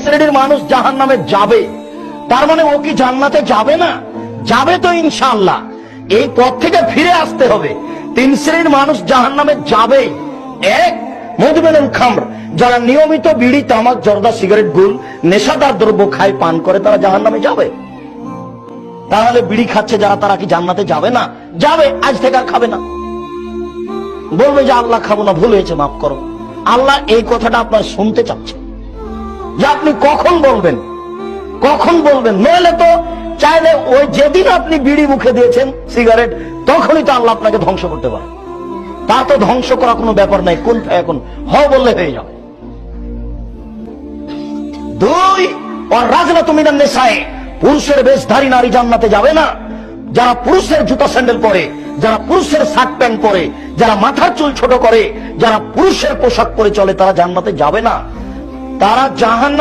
শ্রেণীর মানুষ জাহান্নামে যাবে, তার মানে ও কি জান্নাতে যাবে না? যাবে তো ইনশাআল্লাহ। এই পথ থেকে ফিরে আসতে হবে। 3 শ্রেণীর মানুষ জাহান্নামে যাবে। এক, মধুমেনুল খামর, যারা নিয়মিত বিড়ি, তামাক, জর্দা, সিগারেট, গুল, নেশাদার দ্রব্য খায়, পান করে, তারা জাহান্নামে যাবে। তাহলে বিড়ি খাচ্ছে যারা, তারা কি জান্নাতে যাবে না? যাবে। আজ থেকে আর খাবে না। বলবে যে আল্লাহ খাবো না, ভুল হয়েছে, মাফ করো। আল্লাহ এই কথাটা আপনার শুনতে চাচ্ছে যে আপনি কখন বলবেন, কখন বলবেন। নইলে তো চাইলে ওই যেদিন আপনি বিড়ি মুখে দিয়েছেন, সিগারেট, তখনই তো আল্লাহ আপনাকে ধ্বংস করতে পারে। তা তো ধ্বংস করা কোনো ব্যাপার নাই, কোন এখন হ বললে হয়ে যাবে। 2, আর রাজনা তুমি নেশায়, পুরুষের বেশধারী নারী জান্নাতে যাবে না। যারা পুরুষের জুতা স্যান্ডেল পরে, যারা পুরুষের শার্ট প্যান্ট পরে, যারা মাথার চুল ছোট করে, যারা পুরুষের পোশাক পরে চলে, তারা জান্নাতে যাবে না। তারা জাহান্নামে